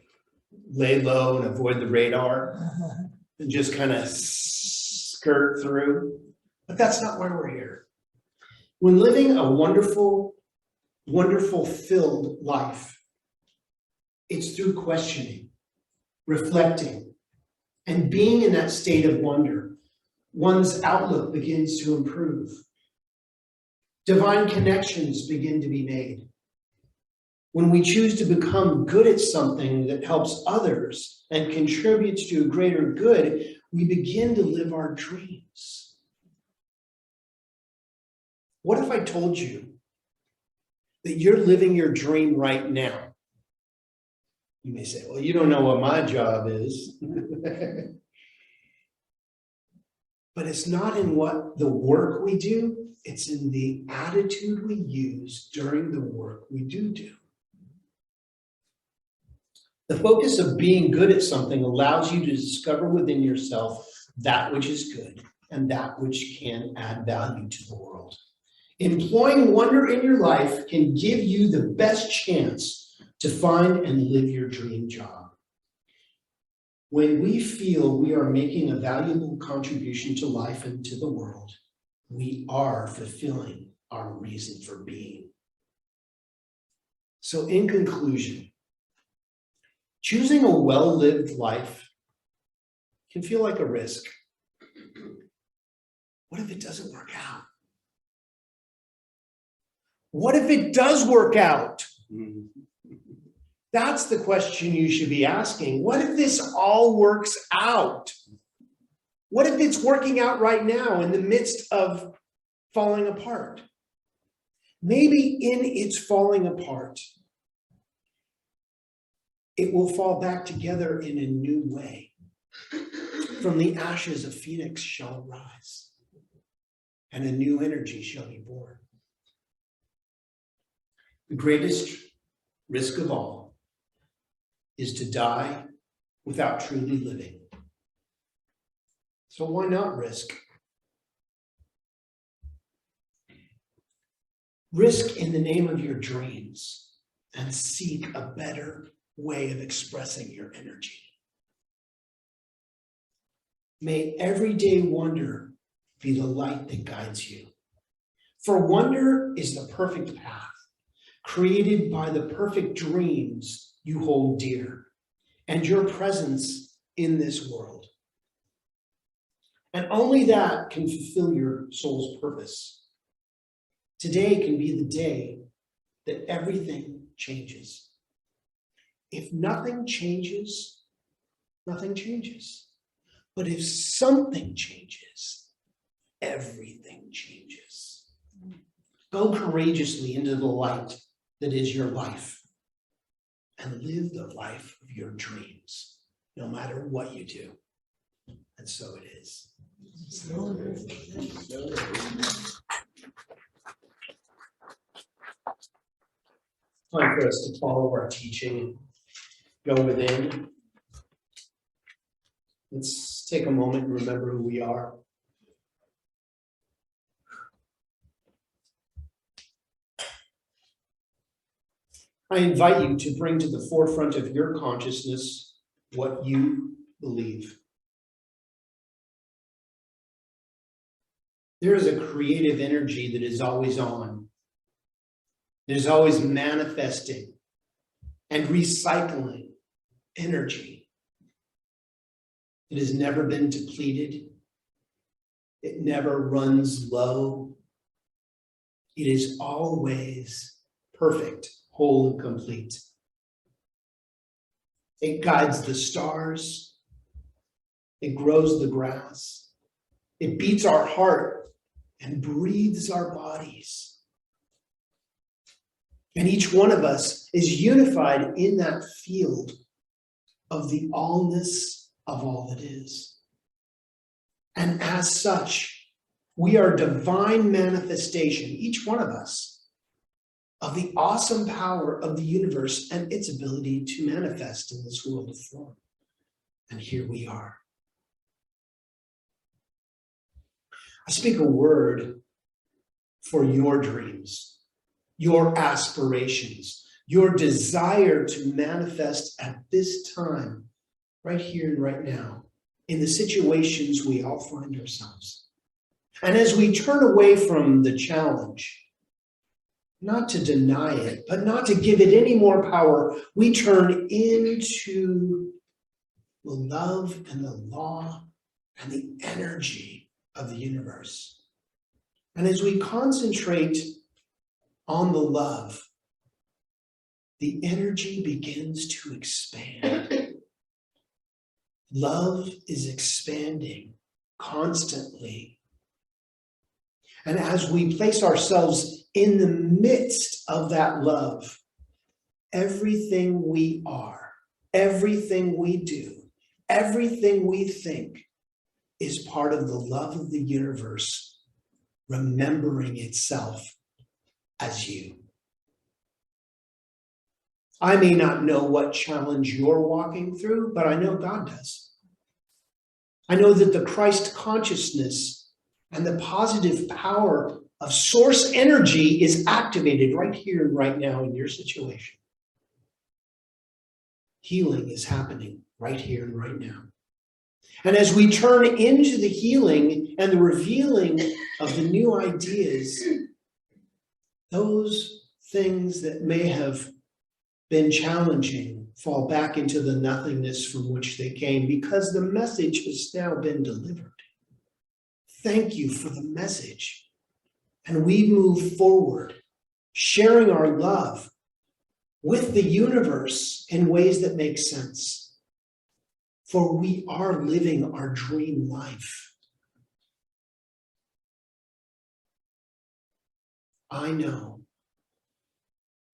Speaker 3: lay low and avoid the radar and just kind of skirt through. But that's not why we're here. When living a wonderful, filled life, it's through questioning, reflecting, and being in that state of wonder. One's outlook begins to improve. Divine connections begin to be made. When we choose to become good at something that helps others and contributes to a greater good, we begin to live our dreams. What if I told you that you're living your dream right now? You may say, well, you don't know what my job is. But it's not in what the work we do, it's in the attitude we use during the work we do. The focus of being good at something allows you to discover within yourself that which is good and that which can add value to the world. Employing wonder in your life can give you the best chance to find and live your dream job. When we feel we are making a valuable contribution to life and to the world, we are fulfilling our reason for being. So in conclusion, Choosing a well-lived life can feel like a risk. What if it doesn't work out? What if it does work out? That's the question you should be asking. What if this all works out? What if it's working out right now in the midst of falling apart? Maybe in its falling apart, it will fall back together in a new way. From the ashes, a phoenix shall rise, and a new energy shall be born. The greatest risk of all is to die without truly living. So why not risk? Risk in the name of your dreams and seek a better way of expressing your energy. May everyday wonder be the light that guides you. For wonder is the perfect path, created by the perfect dreams you hold dear, and your presence in this world. And only that can fulfill your soul's purpose. Today can be the day that everything changes. If nothing changes, nothing changes. But if something changes, everything changes. Go courageously into the light that is your life and live the life of your dreams, no matter what you do. And so it is. Time for us to follow our teaching, go within. Let's take a moment and remember who we are. I invite you to bring to the forefront of your consciousness what you believe. There is a creative energy that is always on. It is always manifesting and recycling energy. It has never been depleted. It never runs low. It is always perfect, whole, and complete. It guides the stars. It grows the grass. It beats our heart and breathes our bodies. And each one of us is unified in that field of the allness of all that is. And as such, we are divine manifestation, each one of us, of the awesome power of the universe and its ability to manifest in this world of form. And here we are. I speak a word for your dreams, your aspirations, your desire to manifest at this time, right here and right now, in the situations we all find ourselves. And as we turn away from the challenge, not to deny it, but not to give it any more power, we turn into the love and the law and the energy of the universe. And as we concentrate on the love, the energy begins to expand. Love is expanding constantly. And as we place ourselves in the midst of that love, everything we are, everything we do, everything we think is part of the love of the universe, remembering itself as you. I may not know what challenge you're walking through, but I know God does. I know that the Christ consciousness and the positive power of source energy is activated right here and right now in your situation. Healing is happening right here and right now. And as we turn into the healing and the revealing of the new ideas, those things that may have been challenging fall back into the nothingness from which they came, because the message has now been delivered. Thank you for the message. And we move forward, sharing our love with the universe in ways that make sense. For we are living our dream life. I know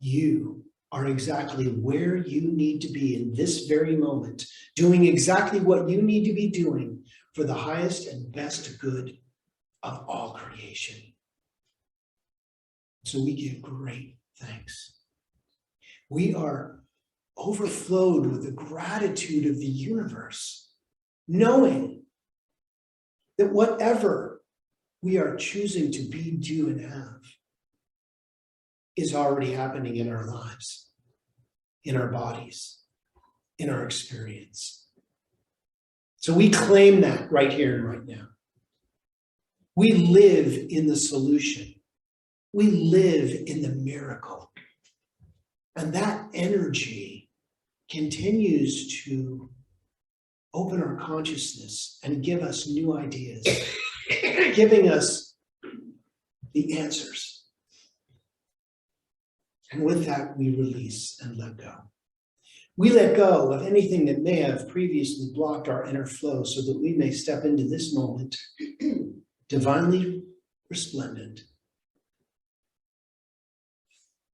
Speaker 3: you are exactly where you need to be in this very moment, doing exactly what you need to be doing for the highest and best good of all creation. So we give great thanks. We are overflowed with the gratitude of the universe, knowing that whatever we are choosing to be, do, and have is already happening in our lives, in our bodies, in our experience. So we claim that right here and right now. We live in the solution. We live in the miracle. And that energy continues to open our consciousness and give us new ideas, giving us the answers. And with that, we release and let go. We let go of anything that may have previously blocked our inner flow so that we may step into this moment divinely resplendent.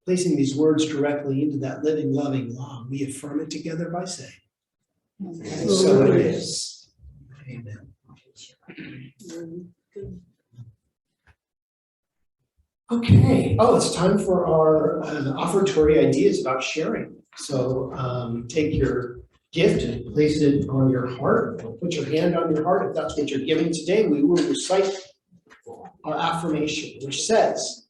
Speaker 3: Placing these words directly into that living, loving law, we affirm it together by saying, and so it is. Amen. Okay, it's time for our offertory ideas about sharing. So take your gift and place it on your heart, or put your hand on your heart if that's what you're giving today. We will recite our affirmation, which says,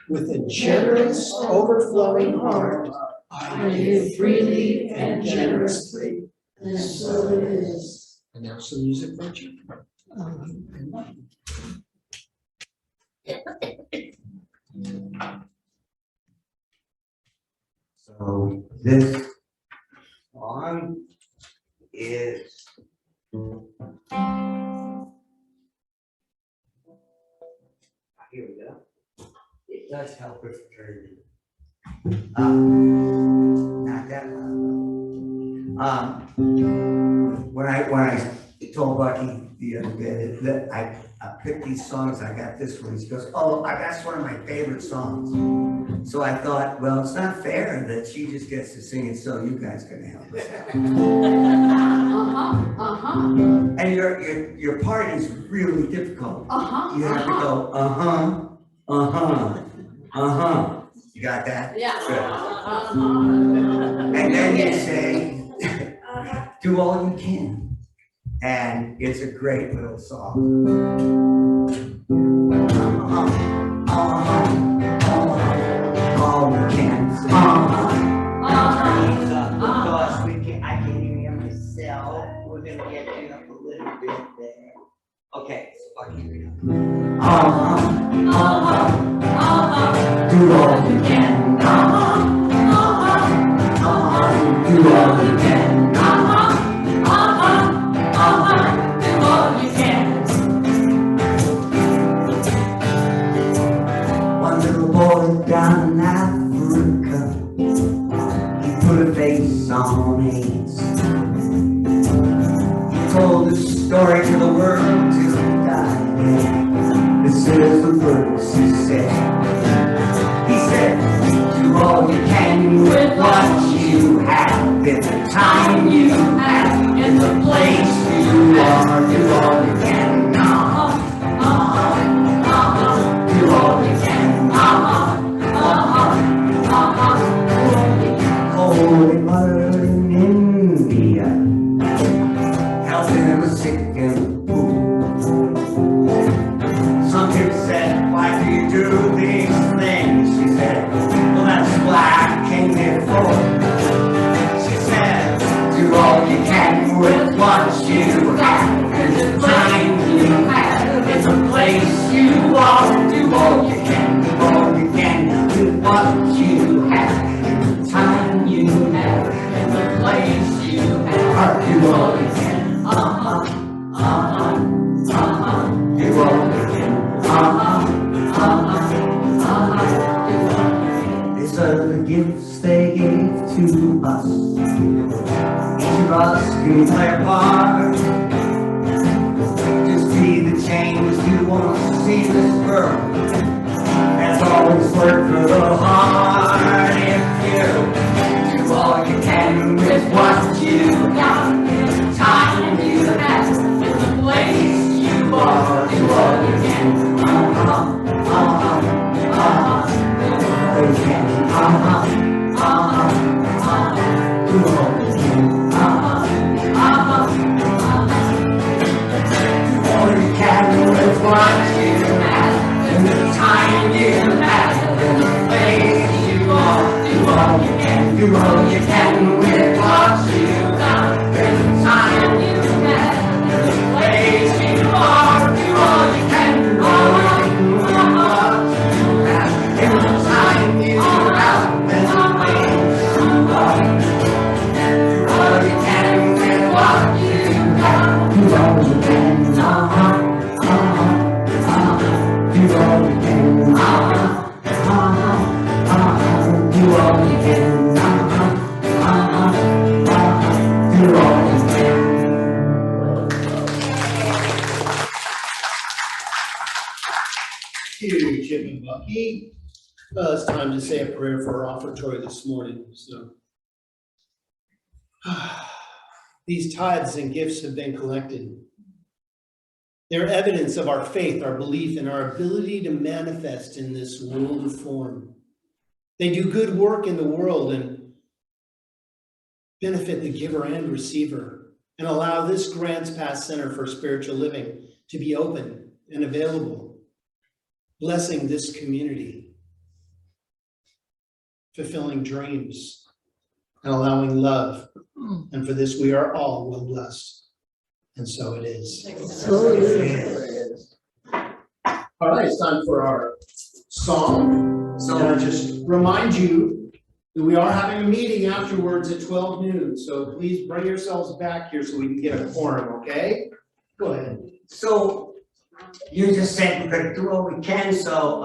Speaker 3: with a generous, overflowing heart, I give freely and generously.
Speaker 2: And so it is.
Speaker 3: And now some music from you.
Speaker 1: So this song is here we go. It does help with turning. Not that loud. When I told Bucky the other day that I picked these songs, I got this one. He goes, "Oh, that's one of my favorite songs." So I thought, well, it's not fair that she just gets to sing it, so you guys gonna help us out. And your part is really difficult. You have to go, You got that?
Speaker 2: Yeah.
Speaker 1: Good. And then you say, do all you can. And it's a great little song. All we can. Because I can't even hear myself. We're gonna get it up a little bit there. Okay, so here we go. Do all you can. Do all you can. One little boy down in Africa, he put a face on AIDS. He told his story to the world till he died. This is the words he said. He said, do all you can with what you have, in the time you have, in the place you are. Do all you can. Do all you can. Holy Mother in India, helping the sick and poor. Some people said, why do you do these things? She said, well, that's what I came here for. She said, do all you can with what you have, in the time you have, in the place you are. Do all you can with what you have, in the time you are, do all you can. Do all you can. These are the gifts they gave to us. Each of us can play a part. Just be the change you want to see this world. As always, work for the heart. If you do all you can with what you got, with the time you have, with the place you are, do all you can. Do all you can. Do all you can. All you can with what you have, and the time you have, and the place you are. Do all you can, do all you can with what you got, and the time you have, and the place you are. Do all you can, do all you can with what you have, and the time you have, and the place you are. Do all you can with what you got, do all you can. Do all you can, do all you can, do all you can.
Speaker 3: Thank you, Jim and Bucky. Well, it's time to say a prayer for our offertory this morning, so. These tithes and gifts have been collected. They're evidence of our faith, our belief, and our ability to manifest in this world of form. They do good work in the world and benefit the giver and receiver, and allow this Grants Pass Center for Spiritual Living to be open and available, blessing this community, fulfilling dreams, and allowing love. And for this, we are all well blessed. And so it is. All right, it's time for our song. So I just remind you that we are having a meeting afterwards at 12 noon. So please bring yourselves back here so we can get a quorum, okay? Go ahead.
Speaker 1: So you just said we're gonna do what we can, so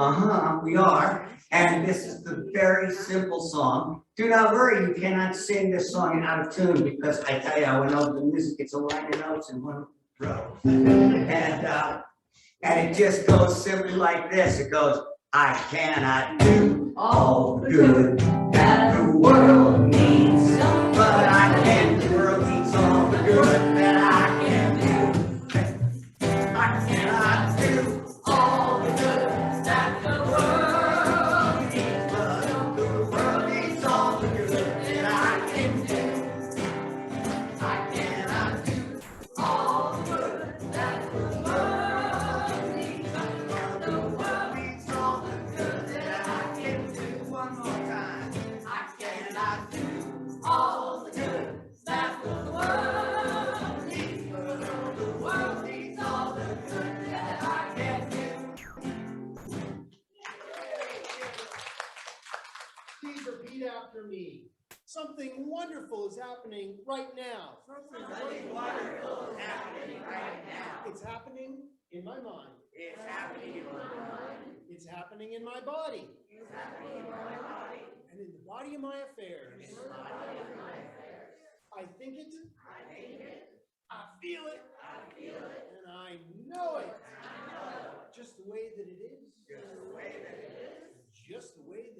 Speaker 1: we are. And this is the very simple song. Do not worry, you cannot sing this song out of tune because I tell you, I went over the music, it's a line of notes in one row. And it just goes simply like this. It goes, I cannot do all the good that the world needs, but I can, the world needs all the good that I can do. I cannot do all the good that the world needs, but the world needs all the good that I can do. I cannot do all the good that the world needs, but the world needs all the good that I can do. One more time. I cannot do all the good that the world needs, but the world needs all the good that I can do.
Speaker 3: Please repeat after me. Something wonderful is happening right now.
Speaker 1: Something wonderful is happening right now.
Speaker 3: It's happening in my mind.
Speaker 1: It's happening in my mind.
Speaker 3: It's happening in my body.
Speaker 1: It's happening in my body.
Speaker 3: And in the body of my affairs.
Speaker 1: In the body of my affairs.
Speaker 3: I think it.
Speaker 1: I think it.
Speaker 3: I feel it.
Speaker 1: I feel it.
Speaker 3: And I know it.
Speaker 1: I know it.
Speaker 3: Just the way that it is.
Speaker 1: Just the way that it is.
Speaker 3: Just the way